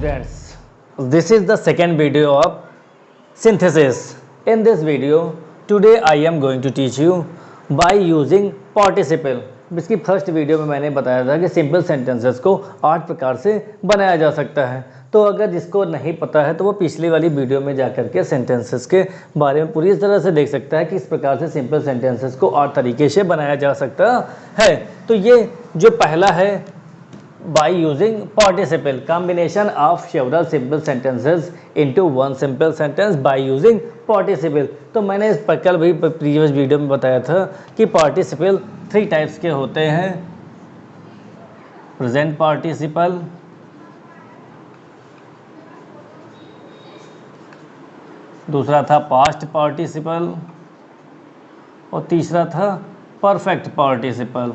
students, this is the second video of synthesis. In this video, today I am going to teach you by using participle. इसकी first video में मैंने बताया था कि simple sentences को 8 प्रकार से बनाया जा सकता है। तो अगर जिसको नहीं पता है तो वो पिछली वाली वीडियो में जाकर के सेंटेंसेस के बारे में पूरी तरह से देख सकता है कि इस प्रकार से सिंपल सेंटेंसेस को 8 तरीके से बनाया जा सकता है। तो ये जो पहला है, by using participle, combination of several simple sentences into one simple sentence by using participle। तो मैंने इस पर कल भी प्रीवियस वीडियो में बताया था कि पार्टिसिपल 3 टाइप्स के होते हैं। प्रेजेंट पार्टिसिपल, दूसरा था पास्ट पार्टिसिपल और तीसरा था परफेक्ट पार्टिसिपल।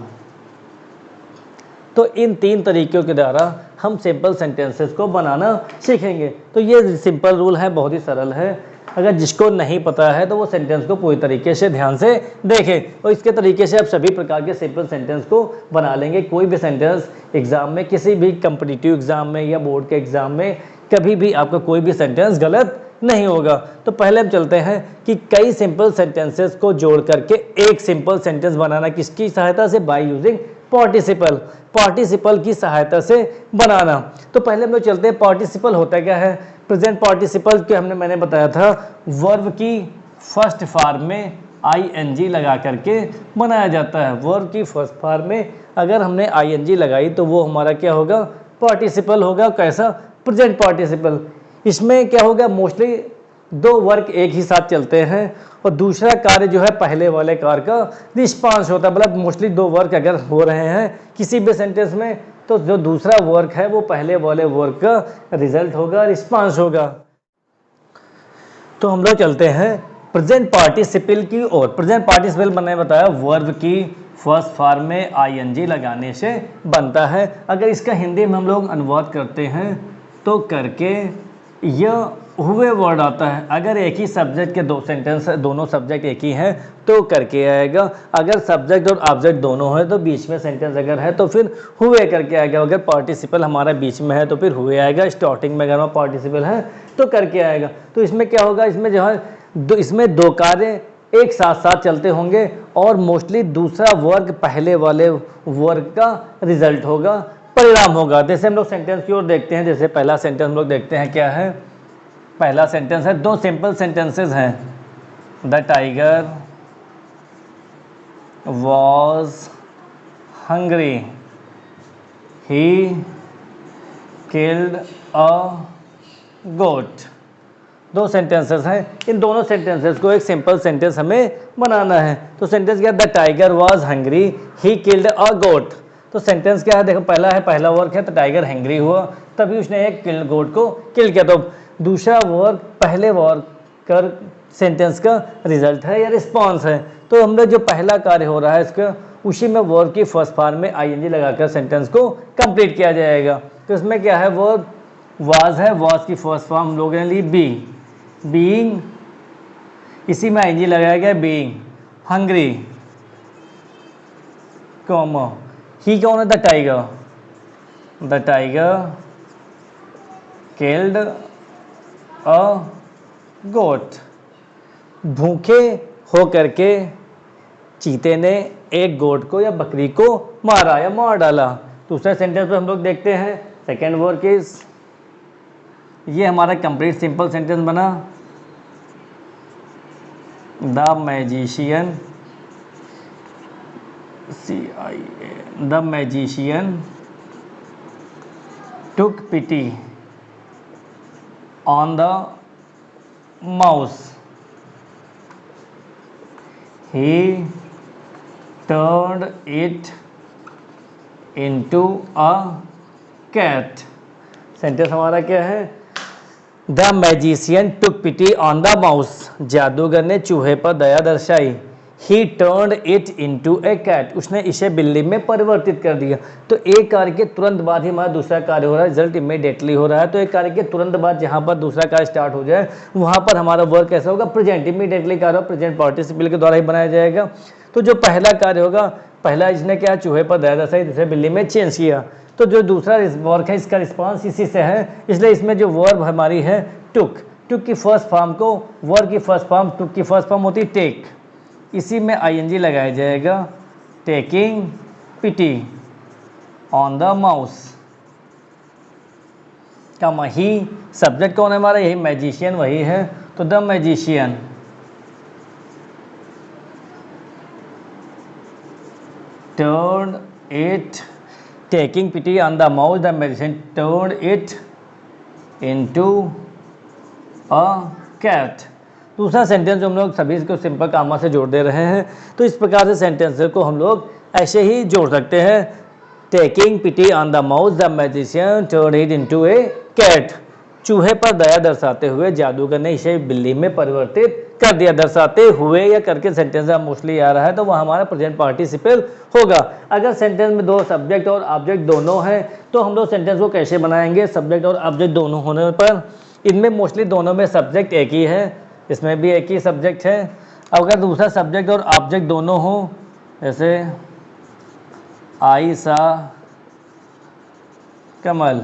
तो इन 3 तरीक़ों के द्वारा हम सिंपल सेंटेंसेस को बनाना सीखेंगे। तो ये सिंपल रूल है, बहुत ही सरल है। अगर जिसको नहीं पता है तो वो सेंटेंस को पूरी तरीके से ध्यान से देखें और इसके तरीके से आप सभी प्रकार के सिंपल सेंटेंस को बना लेंगे। कोई भी सेंटेंस एग्ज़ाम में, किसी भी कम्पिटिटिव एग्ज़ाम में या बोर्ड के एग्ज़ाम में कभी भी आपका कोई भी सेंटेंस गलत नहीं होगा। तो पहले हम चलते हैं कि कई सिंपल सेंटेंसेस को जोड़ करके एक सिंपल सेंटेंस बनाना किसकी सहायता से, बाय यूजिंग पार्टिसिपल, पार्टिसिपल की सहायता से बनाना। तो पहले हम लोग चलते हैं पार्टिसिपल होता क्या है। प्रेजेंट पार्टिसिपल के मैंने बताया था वर्ब की फर्स्ट फॉर्म में आईएनजी लगा करके बनाया जाता है। वर्ब की फर्स्ट फॉर्म में अगर हमने आईएनजी लगाई तो वो हमारा क्या होगा, पार्टिसिपल होगा। कैसा, प्रेजेंट पार्टिसिपल। इसमें क्या होगा, मोस्टली 2 वर्क एक ही साथ चलते हैं और दूसरा कार्य जो है पहले वाले कार्य का रिस्पांस होता है। मतलब मोस्टली 2 वर्क अगर हो रहे हैं किसी भी सेंटेंस में तो जो दूसरा वर्क है वो पहले वाले वर्क का रिजल्ट होगा, रिस्पांस होगा। तो हम लोग चलते हैं प्रेजेंट पार्टिसिपल की ओर। प्रेजेंट पार्टिसिपल मैंने बताया वर्ब की फर्स्ट फॉर्म में आईएनजी लगाने से बनता है। अगर इसका हिंदी में हम लोग अनुवाद करते हैं तो करके यह हुए वर्ड आता है। अगर एक ही सब्जेक्ट के 2 सेंटेंस, दोनों सब्जेक्ट एक ही हैं तो करके आएगा। अगर सब्जेक्ट और ऑब्जेक्ट दोनों है तो बीच में सेंटेंस अगर है तो फिर हुए करके आएगा। अगर पार्टिसिपल हमारा बीच में है तो फिर हुए आएगा। स्टार्टिंग में अगर पार्टिसिपल है तो करके आएगा। तो इसमें क्या होगा, इसमें जो है इसमें 2 कार्य एक साथ साथ चलते होंगे और मोस्टली दूसरा वर्ग पहले वाले वर्ग का रिजल्ट होगा, परिणाम होगा। जैसे हम लोग सेंटेंस की ओर देखते हैं, जैसे पहला सेंटेंस हम लोग देखते हैं क्या है। पहला सेंटेंस है, 2 सिंपल सेंटेंसेस हैं। The tiger was hungry, he killed a goat. 2 sentences हैं। इन दोनों सेंटेंसेस को एक सिंपल सेंटेंस हमें बनाना है। तो सेंटेंस क्या है, the tiger was hungry, he killed a goat. तो सेंटेंस क्या है, देखो पहला है, पहला वर्क है तो टाइगर हैंग्री हुआ, तभी उसने एक किल्ड गोट को किल किया। तो दूसरा वर्क पहले वर्क कर सेंटेंस का रिजल्ट है या रिस्पांस है। तो हम लोग जो पहला कार्य हो रहा है इसका उसी में वर्ब की फर्स्ट फॉर्म में आईएनजी लगाकर सेंटेंस को कंप्लीट किया जाएगा। तो इसमें क्या है, वर्ब वाज है, वाज की फर्स्ट फॉर्म हम लोगों ने ली बी, बीइंग, इसी में आईएनजी लगाया गया बीइंग। हंग्री कॉमा, ही कौन है, the tiger, the tiger killed a goat. भूखे हो करके चीते ने एक गोट को या बकरी को मारा या मार डाला। दूसरे सेंटेंस पे हम लोग देखते हैं सेकेंड वर्क इज, ये हमारा कंप्लीट सिंपल सेंटेंस बना। The magician, the magician took pity on the mouse, he turned it into a cat। Sentence हमारा क्या है, the magician took pity on the mouse, जादूगर ने चूहे पर दया दर्शाई। He turned it into a cat, उसने इसे बिल्ली में परिवर्तित कर दिया। तो एक कार्य के तुरंत बाद ही हमारा दूसरा कार्य हो रहा है, रिजल्ट इमीडिएटली हो रहा है। तो एक कार्य के तुरंत बाद जहाँ पर दूसरा कार्य स्टार्ट हो जाए वहाँ पर हमारा वर्क कैसा होगा, प्रेजेंट, इमीडिएटली कार्य प्रेजेंट पार्टिसिपल के द्वारा ही बनाया जाएगा। तो जो पहला कार्य होगा पहला इसने क्या चूहे पर दया दर्शाई, दूसरे बिल्ली में चेंज किया। तो जो दूसरा वर्क है इसका रिस्पॉन्स इसी से है, इसलिए इसमें जो वर्ब हमारी है टुक, टुक की फर्स्ट फॉर्म को, वर्ब की फर्स्ट फॉर्म टुक की फर्स्ट फॉर्म होती है टेक, इसी में आईएनजी लगाया जाएगा, taking pity on the mouse. का ही सब्जेक्ट कौन है हमारा, यही मैजिशियन वही है, तो the magician turned it, taking pity on the mouse, the magician turned it into a cat। दूसरा सेंटेंस जो हम लोग सभी को सिंपल कामा से जोड़ दे रहे हैं, तो इस प्रकार से सेंटेंस को हम लोग ऐसे ही जोड़ सकते हैं, taking pity on the mouse the magician turned it into a cat. चूहे पर दया दर्शाते हुए जादूगर ने इसे बिल्ली में परिवर्तित कर दिया। दर्शाते हुए या करके सेंटेंस मोस्टली आ रहा है, तो वह हमारा प्रेजेंट पार्टिसिपल होगा। अगर सेंटेंस में दो सब्जेक्ट और ऑब्जेक्ट दोनों हैं, तो हम लोग सेंटेंस को कैसे बनाएंगे, सब्जेक्ट और ऑब्जेक्ट दोनों होने पर। इनमें मोस्टली दोनों में सब्जेक्ट एक ही है, इसमें भी एक ही सब्जेक्ट है। अगर दूसरा सब्जेक्ट और ऑब्जेक्ट दोनों हो, जैसे आई सा कमल,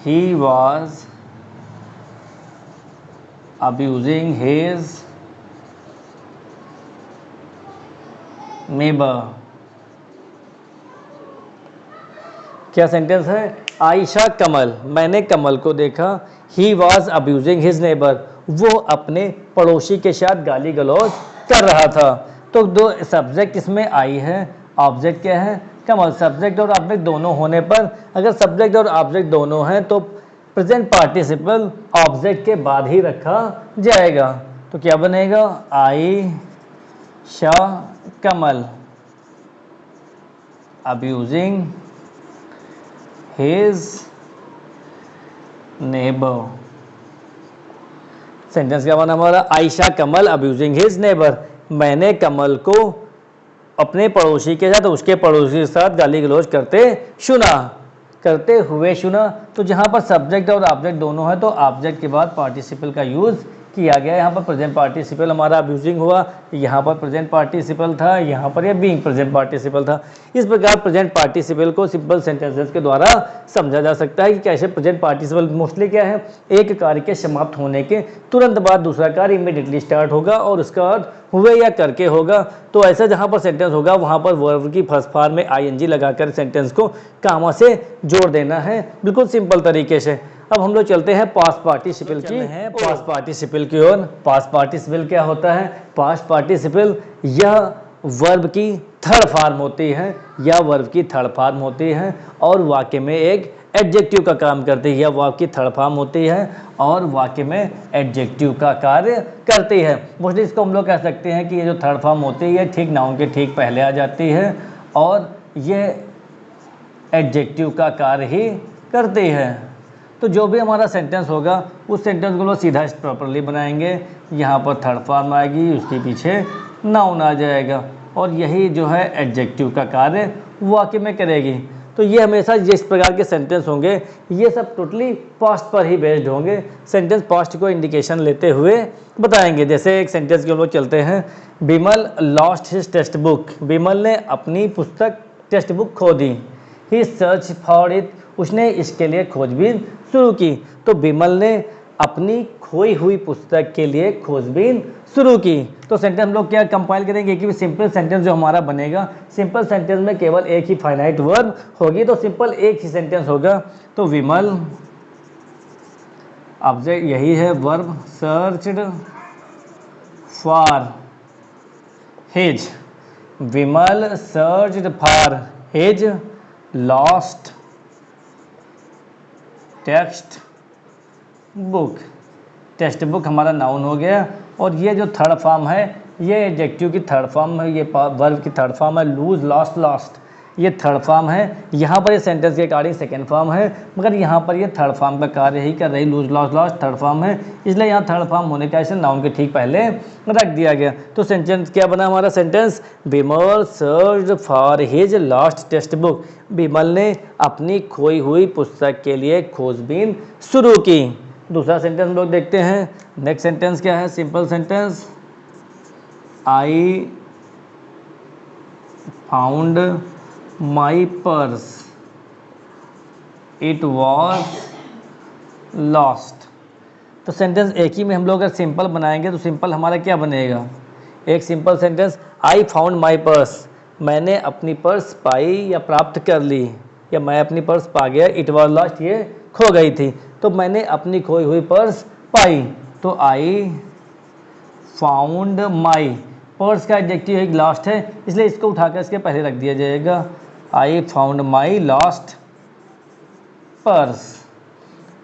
he was abusing his neighbor। क्या सेंटेंस है, आयशा कमल, मैंने कमल को देखा, he was abusing his neighbor, वो अपने पड़ोसी के साथ गाली गलौज कर रहा था। तो दो सब्जेक्ट इसमें आई है, ऑब्जेक्ट क्या है कमल। सब्जेक्ट और ऑब्जेक्ट दोनों होने पर, अगर सब्जेक्ट और ऑब्जेक्ट दोनों हैं तो प्रेजेंट पार्टिसिपल ऑब्जेक्ट के बाद ही रखा जाएगा। तो क्या बनेगा, आई शाह कमल अब्यूजिंग हिज नेबर। सेंटेंस क्या बना हमारा, आयशा कमल अब्यूजिंग हिज नेबर, मैंने कमल को अपने पड़ोसी के साथ, उसके पड़ोसी के साथ गाली गलौज करते हुए सुना। तो जहाँ पर सब्जेक्ट और ऑब्जेक्ट दोनों है, तो ऑब्जेक्ट के बाद पार्टिसिपल का यूज़ किया गया। यहाँ पर प्रेजेंट पार्टिसिपल हमारा अब्यूजिंग हुआ, यहाँ पर प्रेजेंट पार्टिसिपल था, यहाँ पर यह बीइंग प्रेजेंट पार्टिसिपल था। इस प्रकार प्रेजेंट पार्टिसिपल को सिंपल सेंटेंसेस के द्वारा समझा जा सकता है कि कैसे प्रेजेंट पार्टिसिपल मोस्टली क्या है, एक कार्य के समाप्त होने के तुरंत बाद दूसरा कार्य इमीडिएटली स्टार्ट होगा और उसका अर्थ हुए या करके होगा। तो ऐसा जहाँ पर सेंटेंस होगा वहाँ पर वर्ब की फर्स्ट फॉर्म में आईएनजी लगाकर सेंटेंस को कामा से जोड़ देना है, बिल्कुल सिंपल तरीके से। अब हम लोग चलते हैं पास्ट पार्टिसिपल की ओर। पास्ट पार्टिसिपल क्या होता है, पास्ट पार्टिसिपल यह वर्ब की थर्ड फॉर्म होती है, या वर्ब की थर्ड फॉर्म होती है और वाक्य में एक एडजेक्टिव का काम करती है। यह वर्ब की थर्ड फॉर्म होती है और वाक्य में एडजेक्टिव का कार्य करती है। मोस्टली इसको हम लोग कह सकते हैं कि ये जो थर्ड फॉर्म होती है ठीक नाउन के ठीक पहले आ जाती है और ये एडजेक्टिव का कार्य ही करती है। तो जो भी हमारा सेंटेंस होगा उस सेंटेंस को लोग सीधा प्रॉपरली बनाएंगे। यहाँ पर थर्ड फॉर्म आएगी, उसके पीछे नाउन आ जाएगा और यही जो है एडजेक्टिव का कार्य वाक्य में करेगी। तो ये हमेशा जिस प्रकार के सेंटेंस होंगे ये सब टोटली पास्ट पर ही बेस्ड होंगे। सेंटेंस पास्ट को इंडिकेशन लेते हुए बताएंगे। जैसे एक सेंटेंस के हम लोग चलते हैं, विमल lost his text book, Vimal ने अपनी पुस्तक टेक्स्ट बुक खो दी। ही सर्च फॉर इट, उसने इसके लिए खोजबीन शुरू की। तो विमल ने अपनी खोई हुई पुस्तक के लिए खोजबीन शुरू की। तो सेंटेंस हम लोग क्या कंपाइल करेंगे कि सिंपल सेंटेंस जो हमारा बनेगा, सिंपल सेंटेंस में केवल एक ही फाइनाइट वर्ब होगी, तो सिंपल एक ही सेंटेंस होगा। तो विमल ऑब्जेक्ट यही है verb, searched for his, Vimal searched for his lost text book. Text book हमारा नाउन हो गया और ये जो थर्ड फॉर्म है ये एडजेक्टिव की थर्ड फॉर्म है, ये वर्ब की थर्ड फॉर्म है। लूज लॉस्ट लॉस्ट ये थर्ड फॉर्म है। यहाँ पर ये सेंटेंस के अकॉर्डिंग सेकेंड फॉर्म है, मगर यहाँ पर ये थर्ड फॉर्म का कार्य ही कर रही। Lose lost lost third form है, इसलिए यहाँ थर्ड फॉर्म होने का इसे नाउन के ठीक पहले रख दिया गया। तो सेंटेंस क्या बना हमारा sentence, Vimal searched for his lost textbook, Vimal ने अपनी खोई हुई पुस्तक के लिए खोजबीन शुरू की। दूसरा सेंटेंस हम लोग देखते हैं। नेक्स्ट सेंटेंस क्या है, simple sentence, I found my purse, it was lost. तो सेंटेंस एक ही में हम लोग अगर सिंपल बनाएंगे तो सिंपल हमारा क्या बनेगा, एक simple sentence, I found my purse, मैंने अपनी पर्स पाई या प्राप्त कर ली, या मैं अपनी पर्स पा गया, इट वॉज लॉस्ट, ये खो गई थी, तो मैंने अपनी खोई हुई पर्स पाई। तो आई फाउंड माई, पर्स का एडजेक्टिव एक लॉस्ट है, इसलिए इसको उठाकर इसके पहले रख दिया जाएगा, I found my lost purse.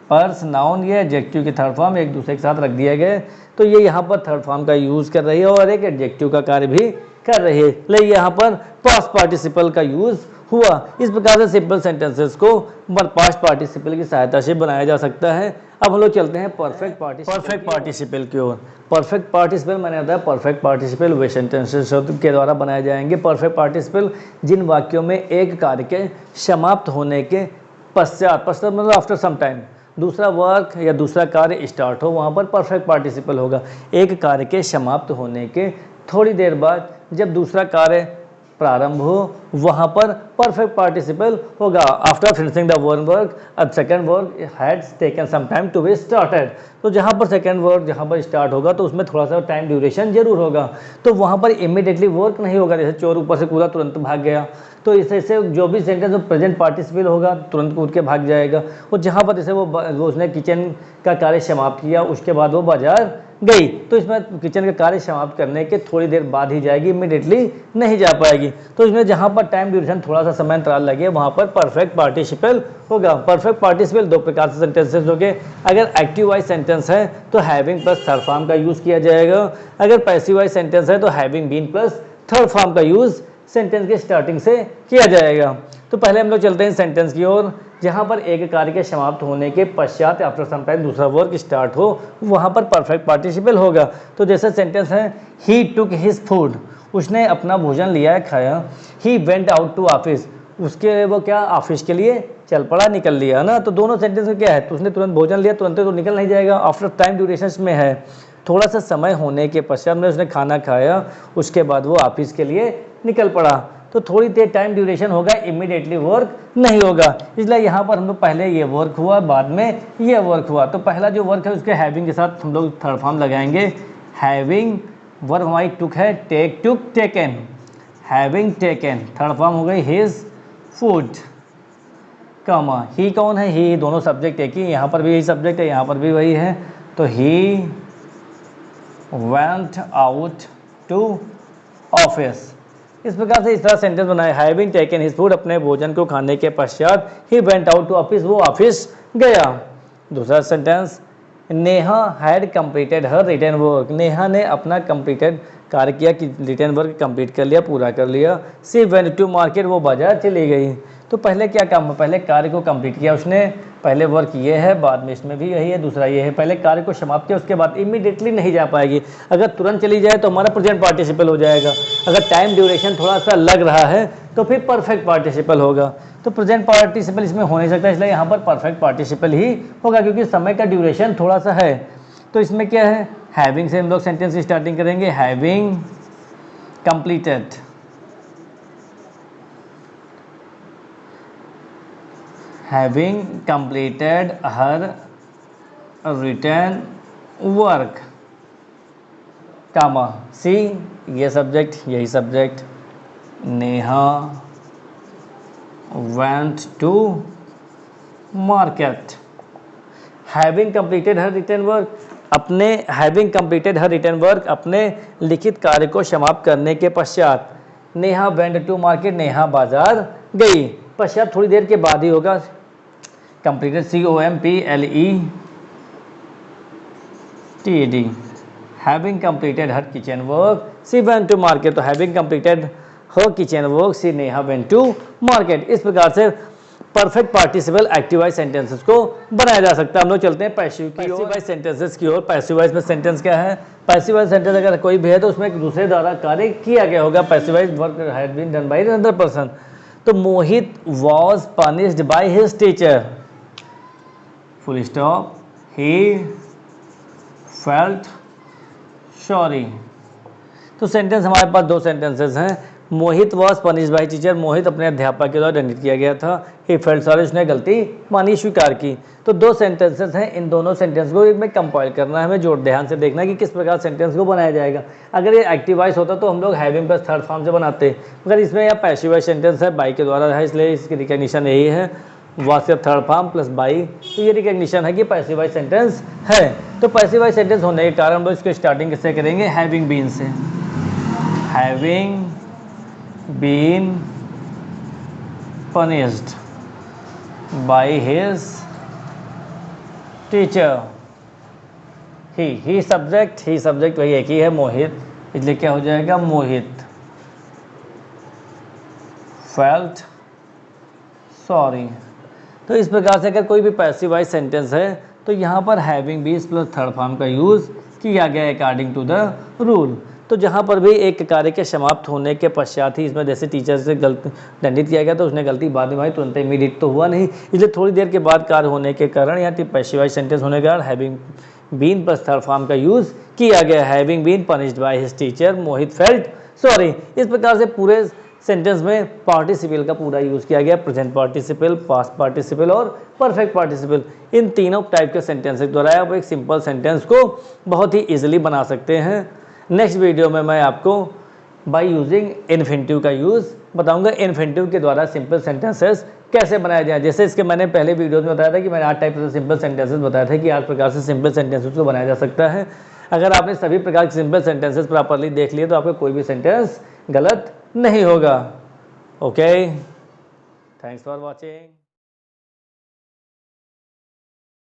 Purse noun, ये एडजेक्टिव के थर्ड फॉर्म एक दूसरे के साथ रख दिया गया, तो ये यहाँ पर थर्ड फॉर्म का यूज़ कर रही है और एक एडजेक्टिव का कार्य भी कर रही है, लेकिन यहाँ पर पास्ट पार्टिसिपल का यूज़ हुआ। इस प्रकार से सिंपल सेंटेंसेस को पास्ट पार्टिसिपल की सहायता से बनाया जा सकता है। अब हम लोग चलते हैं परफेक्ट पार्टिसिपल की ओर। परफेक्ट पार्टिसिपल मैंने बताया, परफेक्ट पार्टिसिपल वे सेंटेंसेस के द्वारा बनाए जाएंगे। परफेक्ट पार्टिसिपल जिन वाक्यों में एक कार्य के समाप्त होने के पश्चात मतलब आफ्टर सम टाइम दूसरा वर्क या दूसरा कार्य स्टार्ट हो, वहाँ पर परफेक्ट पार्टिसिपल होगा। एक कार्य के समाप्त होने के थोड़ी देर बाद जब दूसरा कार्य प्रारंभ हो, वहाँ पर परफेक्ट पार्टिसिपल होगा। After finishing the one work, अब second work had taken some time to be started, तो जहाँ पर सेकेंड वर्क जहाँ पर स्टार्ट होगा तो उसमें थोड़ा सा टाइम ड्यूरेशन जरूर होगा, तो वहाँ पर इमीडिएटली वर्क नहीं होगा। जैसे चोर ऊपर से कूदा तुरंत भाग गया, तो इससे जो भी सेंटेंस में प्रेजेंट पार्टिसिपल होगा तुरंत कूद के भाग जाएगा। और जहाँ पर जैसे वो उसने किचन का कार्य समाप्त किया, उसके बाद वो बाजार गई, तो इसमें किचन का कार्य समाप्त करने के थोड़ी देर बाद ही जाएगी, इमीडिएटली नहीं जा पाएगी। तो इसमें जहाँ पर टाइम ड्यूरेशन थोड़ा सा समय अंतराल लगे, वहाँ पर परफेक्ट पार्टिसिपल होगा। परफेक्ट पार्टिसिपल दो प्रकार से सेंटेंसेस हो गए। अगर एक्टिव वाइज सेंटेंस है तो हैविंग प्लस थर्ड फॉर्म का यूज़ किया जाएगा। अगर पैसिव वाइज सेंटेंस है तो having been plus third form का यूज़ सेंटेंस के स्टार्टिंग से किया जाएगा। तो पहले हम लोग चलते हैं सेंटेंस की ओर, जहाँ पर एक कार्य के समाप्त होने के पश्चात आफ्टर सम टाइम दूसरा वर्क स्टार्ट हो, वहाँ पर परफेक्ट पार्टिसिपल होगा। तो जैसे सेंटेंस है, ही टुक हिज फूड, उसने अपना भोजन लिया है, खाया। He went out to office, उसके वो क्या ऑफिस के लिए चल पड़ा, निकल लिया ना। तो दोनों सेंटेंस में क्या है, तो उसने तुरंत भोजन लिया, तुरंत तो निकल नहीं जाएगा, आफ्टर टाइम ड्यूरेशन में है, थोड़ा सा समय होने के पश्चात में उसने खाना खाया, उसके बाद वो ऑफिस के लिए निकल पड़ा, तो थोड़ी देर टाइम ड्यूरेशन होगा, इमीडिएटली वर्क नहीं होगा। इसलिए यहाँ पर हम लोग पहले ये वर्क हुआ, बाद में ये वर्क हुआ। तो पहला जो वर्क है उसके हैविंग के साथ हम लोग थर्ड फॉर्म लगाएंगे। हैविंग वर्क हमारी टुक है, take took taken, having taken third form हो गई हिज फूड, कामा ही कौन है, ही दोनों सब्जेक्ट एक ही, यहाँ पर भी यही सब्जेक्ट है, यहाँ पर भी वही है। तो he went out to office. इस प्रकार से इस तरह सेंटेंस बनाए, हैविंग टेकन हिज फूड, अपने भोजन को खाने के पश्चात he went out to office, वो ऑफिस गया। दूसरा sentence, Neha had completed her written work, Neha ने अपना कंप्लीटेड कार्य किया कि रिटन वर्क कंप्लीट कर लिया, पूरा कर लिया। सी वेंट टू मार्केट, वो बाजार चली गई। तो पहले क्या काम है, पहले कार्य को कंप्लीट किया उसने, पहले वर्क ये है, बाद में इसमें भी यही है, दूसरा ये है, पहले कार्य को समाप्त किया, उसके बाद इमीडिएटली नहीं जा पाएगी। अगर तुरंत चली जाए तो हमारा प्रेजेंट पार्टिसिपल हो जाएगा, अगर टाइम ड्यूरेशन थोड़ा सा लग रहा है तो फिर परफेक्ट पार्टिसिपल होगा। तो प्रेजेंट पार्टिसिपल इसमें हो नहीं सकता, इसलिए यहाँ पर परफेक्ट पार्टिसिपल ही होगा, क्योंकि समय का ड्यूरेशन थोड़ा सा है। तो इसमें क्या है, हैविंग से हम लोग सेंटेंस की स्टार्टिंग करेंगे, having completed, having completed her written work, comma see ये सब्जेक्ट यही subject, Neha went to market. Having completed her written work, अपने having completed her written work, अपने लिखित कार्य को समाप्त करने के पश्चात, Neha went to market, Neha बाजार गई। पश्चात थोड़ी देर के बाद ही होगा, completed COMPLETED, having completed her kitchen work, she went to market, तो having completed her kitchen work, see Neha went to market. इस प्रकार से perfect participle active voice sentences को बनाया जा सकता है। हम लोग चलते हैं पैसिव वाइज सेंटेंसेस की ओर। पैसिव वाइज में सेंटेंस क्या है, पैसिव वाइज सेंटेंस अगर कोई भी है तो उसमें एक दूसरे द्वारा कार्य किया गया होगा, passive wise work had been done by another person. तो Mohit was punished by his teacher, full stop, he felt sorry. तो सेंटेंस हमारे पास दो सेंटेंसेस हैं, Mohit was punish by teacher, Mohit अपने अध्यापक के द्वारा दंडित किया गया था। ही फेल्ट सॉरी, उसने गलती मानी, स्वीकार की। तो दो सेंटेंसेस हैं, इन दोनों सेंटेंस को में कंपाइल करना है, हमें जोड़ ध्यान से देखना कि किस प्रकार सेंटेंस को बनाया जाएगा। अगर ये एक्टिव वॉइस होता तो हम लोग हैविंग प्लस थर्ड फॉर्म से बनाते, मगर इसमें यह पैसिव वॉइस सेंटेंस है, बाई के द्वारा है, इसलिए इसकी रिकग्निशन यही है, वॉज के थर्ड फॉर्म प्लस बाई, तो ये रिकग्निशन है कि पैसिव वॉइस सेंटेंस है। तो पैसिव वॉइस सेंटेंस होने के कारण हम लोग इसको स्टार्टिंग किससे करेंगे, हैविंग बीन से। Having been punished by his teacher। He subject वही एक ही है, मोहित, इसलिए क्या हो जाएगा, मोहित फेल्ट सॉरी। तो इस प्रकार से अगर कोई भी पैसिव वॉइस सेंटेंस है तो यहाँ पर having been plus third form का यूज़ किया गया अकॉर्डिंग टू द रूल। तो जहाँ पर भी एक कार्य के समाप्त होने के पश्चात ही, इसमें जैसे टीचर से गलत दंडित किया गया तो उसने गलती बाद में आई, तुरंत इमीडिएट तो हुआ नहीं, इसलिए थोड़ी देर के बाद कार्य होने के कारण यहाँ पैसिव वॉइस सेंटेंस होने के कारण having been plus third form का यूज़ किया गया। Having been punished by his teacher, Mohit felt sorry. इस प्रकार से पूरे सेंटेंस में पार्टिसिपल का पूरा यूज़ किया गया, प्रेजेंट पार्टिसिपल, पास्ट पार्टिसिपल और परफेक्ट पार्टिसिपल। इन तीनों टाइप के सेंटेंस के द्वारा आप एक सिंपल सेंटेंस को बहुत ही ईजिली बना सकते हैं। नेक्स्ट वीडियो में मैं आपको बाय यूजिंग इन्फिनिटिव का यूज़ बताऊंगा, इन्फिनिटिव के द्वारा सिंपल सेंटेंसेस कैसे बनाया जाए। जैसे इसके मैंने पहले वीडियो में बताया था कि मैंने 8 टाइप से सिंपल सेंटेंसेस बताया था कि 8 प्रकार से सिंपल सेंटेंसेस को बनाया जा सकता है। अगर आपने सभी प्रकार के सिंपल सेंटेंसेस प्रॉपरली देख लिए तो आपका कोई भी सेंटेंस गलत नहीं होगा। Okay, thanks for watching.